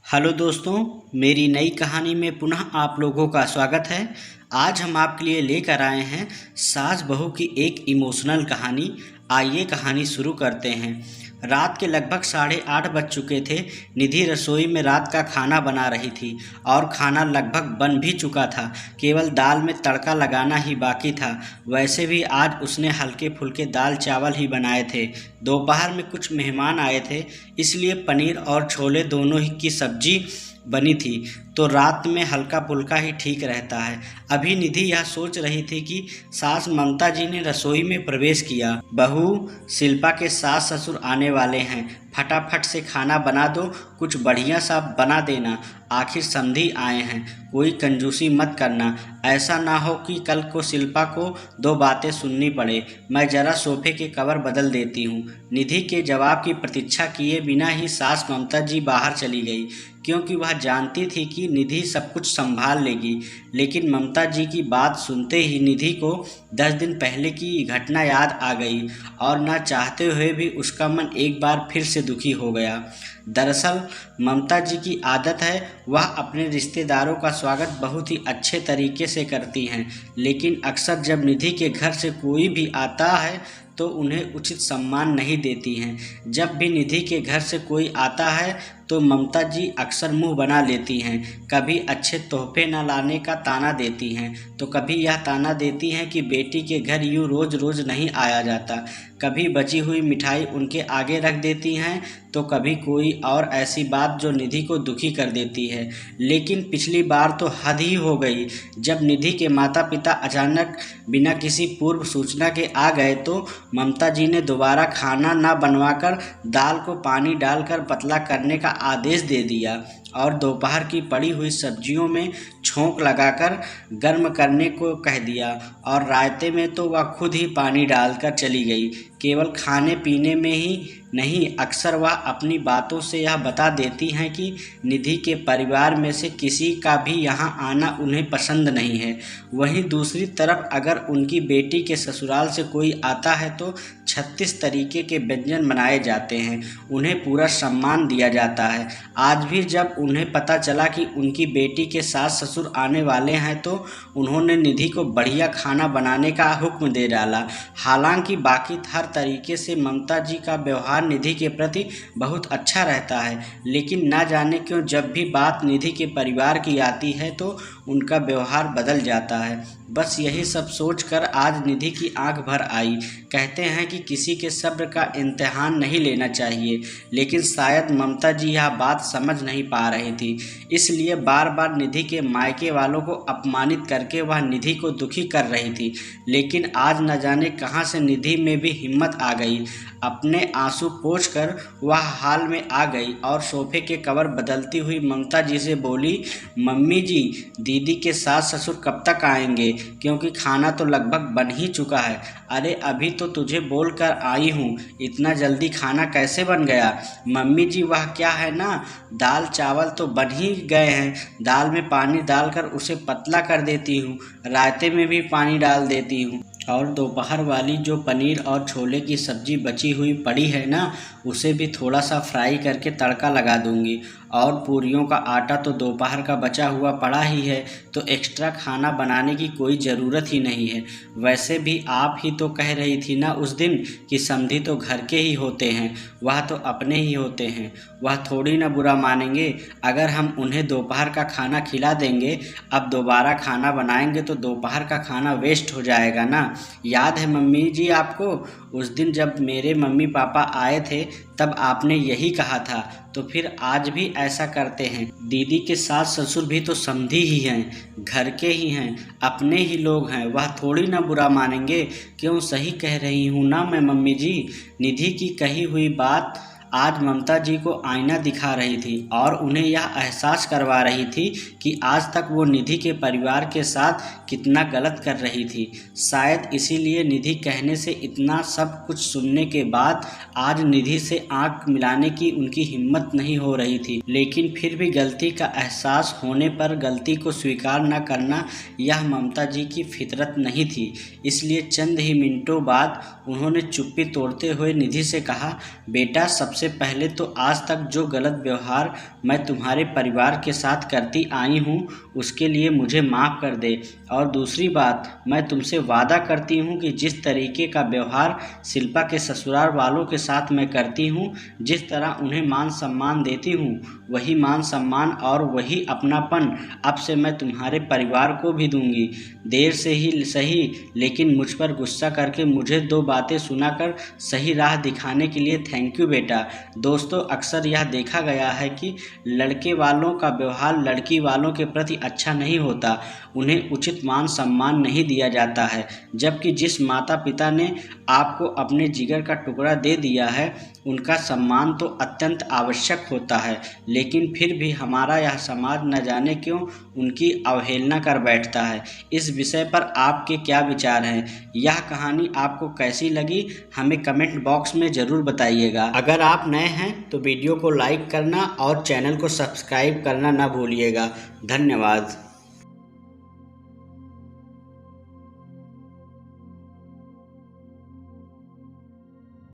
Hello दोस्तों, मेरी नई कहानी में पुनः आप लोगों का स्वागत है। आज हम आपके लिए लेकर आए हैं सास बहू की एक इमोशनल कहानी। आइए कहानी शुरू करते हैं। रात के लगभग 8:30 बज चुके थे। निधि रसोई में रात का खाना बना रही थी और खाना लगभग बन भी चुका था। केवल दाल में तड़का लगाना ही बाकी था। वैसे भी आज उसने हल्के फुल्के दाल चावल ही बनाए थे। दोपहर में कुछ मेहमान आए थे, इसलिए पनीर और छोले दोनों ही की सब्जी बनी थी, तो रात में हल्का फुल्का ही ठीक रहता है। अभी निधि यह सोच रही थी कि सास ममता जी ने रसोई में प्रवेश किया। बहू शिल्पा के सास ससुर आने वाले हैं, फटाफट से खाना बना दो, कुछ बढ़िया सा बना देना, आखिर समधी आए हैं, कोई कंजूसी मत करना। ऐसा ना हो कि कल को शिल्पा को दो बातें सुननी पड़े। मैं जरा सोफे के कवर बदल देती हूँ। निधि के जवाब की प्रतीक्षा किए बिना ही सास ममता जी बाहर चली गई, क्योंकि वह जानती थी कि निधि सब कुछ संभाल लेगी। लेकिन ममता जी की बात सुनते ही निधि को 10 दिन पहले की घटना याद आ गई और न चाहते हुए भी उसका मन एक बार फिर से दुखी हो गया। दरअसल ममता जी की आदत है, वह अपने रिश्तेदारों का स्वागत बहुत ही अच्छे तरीके से करती हैं, लेकिन अक्सर जब निधि के घर से कोई भी आता है तो उन्हें उचित सम्मान नहीं देती हैं। जब भी निधि के घर से कोई आता है तो ममता जी अक्सर मुंह बना लेती हैं। कभी अच्छे तोहफे न लाने का ताना देती हैं, तो कभी यह ताना देती हैं कि बेटी के घर यूँ रोज़ रोज़ नहीं आया जाता। कभी बची हुई मिठाई उनके आगे रख देती हैं, तो कभी कोई और ऐसी बात जो निधि को दुखी कर देती है। लेकिन पिछली बार तो हद ही हो गई। जब निधि के माता पिता अचानक बिना किसी पूर्व सूचना के आ गए तो ममता जी ने दोबारा खाना न बनवाकर दाल को पानी डालकर पतला करने का आदेश दे दिया और दोपहर की पड़ी हुई सब्जियों में छोंक लगाकर गर्म करने को कह दिया, और रायते में तो वह खुद ही पानी डालकर चली गई। केवल खाने पीने में ही नहीं, अक्सर वह अपनी बातों से यह बता देती हैं कि निधि के परिवार में से किसी का भी यहाँ आना उन्हें पसंद नहीं है। वहीं दूसरी तरफ अगर उनकी बेटी के ससुराल से कोई आता है तो 36 तरीके के व्यंजन बनाए जाते हैं, उन्हें पूरा सम्मान दिया जाता है। आज भी जब उन्हें पता चला कि उनकी बेटी के सास ससुर आने वाले हैं तो उन्होंने निधि को बढ़िया खाना बनाने का हुक्म दे डाला। हालांकि बाकी हर तरीके से ममता जी का व्यवहार निधि के प्रति बहुत अच्छा रहता है, लेकिन ना जाने क्यों जब भी बात निधि के परिवार की आती है तो उनका व्यवहार बदल जाता है। बस यही सब सोचकर आज निधि की आंख भर आई। कहते हैं कि किसी के सब्र का इम्तिहान नहीं लेना चाहिए, लेकिन शायद ममता जी यह बात समझ नहीं पा रही थी, इसलिए बार बार निधि के मायके वालों को अपमानित करके वह निधि को दुखी कर रही थी। लेकिन आज न जाने कहां से निधि में भी हिम्मत आ गई। अपने आंसू पोंछकर वह हाल में आ गई और सोफे के कवर बदलती हुई ममता जी से बोली, मम्मी जी, दीदी के सास ससुर कब तक आएंगे? क्योंकि खाना तो लगभग बन ही चुका है। अरे अभी तो तुझे बोल कर आई हूँ, इतना जल्दी खाना कैसे बन गया? मम्मी जी, वह क्या है ना, दाल चावल तो बन ही गए हैं, दाल में पानी डालकर उसे पतला कर देती हूँ, रायते में भी पानी डाल देती हूँ, और दोपहर वाली जो पनीर और छोले की सब्जी बची हुई पड़ी है ना, उसे भी थोड़ा सा फ्राई करके तड़का लगा दूंगी। और पूरियों का आटा तो दोपहर का बचा हुआ पड़ा ही है, तो एक्स्ट्रा खाना बनाने की कोई ज़रूरत ही नहीं है। वैसे भी आप ही तो कह रही थी ना उस दिन कि समधी तो घर के ही होते हैं, वह तो अपने ही होते हैं, वह थोड़ी ना बुरा मानेंगे अगर हम उन्हें दोपहर का खाना खिला देंगे। अब दोबारा खाना बनाएंगे तो दोपहर का खाना वेस्ट हो जाएगा ना। याद है मम्मी जी आपको, उस दिन जब मेरे मम्मी पापा आए थे तब आपने यही कहा था, तो फिर आज भी ऐसा करते हैं। दीदी के सास ससुर भी तो समधी ही हैं, घर के ही हैं, अपने ही लोग हैं, वह थोड़ी ना बुरा मानेंगे। क्यों, सही कह रही हूँ ना मैं मम्मी जी? निधि की कही हुई बात आज ममता जी को आईना दिखा रही थी और उन्हें यह एहसास करवा रही थी कि आज तक वो निधि के परिवार के साथ कितना गलत कर रही थी। शायद इसीलिए निधि कहने से इतना सब कुछ सुनने के बाद आज निधि से आंख मिलाने की उनकी हिम्मत नहीं हो रही थी। लेकिन फिर भी गलती का एहसास होने पर गलती को स्वीकार न करना यह ममता जी की फितरत नहीं थी। इसलिए चंद ही मिनटों बाद उन्होंने चुप्पी तोड़ते हुए निधि से कहा, बेटा सबसे सबसे पहले तो आज तक जो गलत व्यवहार मैं तुम्हारे परिवार के साथ करती आई हूँ उसके लिए मुझे माफ़ कर दे। और दूसरी बात, मैं तुमसे वादा करती हूँ कि जिस तरीके का व्यवहार शिल्पा के ससुराल वालों के साथ मैं करती हूँ, जिस तरह उन्हें मान सम्मान देती हूँ, वही मान सम्मान और वही अपनापन अब से मैं तुम्हारे परिवार को भी दूंगी। देर से ही सही, लेकिन मुझ पर गुस्सा करके मुझे 2 बातें सुनाकर सही राह दिखाने के लिए थैंक यू बेटा। दोस्तों, अक्सर यह देखा गया है कि लड़के वालों का व्यवहार लड़की वालों के प्रति अच्छा नहीं होता, उन्हें उचित मान सम्मान नहीं दिया जाता है। जबकि जिस माता पिता ने आपको अपने जिगर का टुकड़ा दे दिया है, उनका सम्मान तो अत्यंत आवश्यक होता है, लेकिन फिर भी हमारा यह समाज न जाने क्यों उनकी अवहेलना कर बैठता है। इस विषय पर आपके क्या विचार हैं? यह कहानी आपको कैसी लगी, हमें कमेंट बॉक्स में ज़रूर बताइएगा। अगर आप नए हैं तो वीडियो को लाइक करना और चैनल को सब्सक्राइब करना न भूलिएगा। धन्यवाद।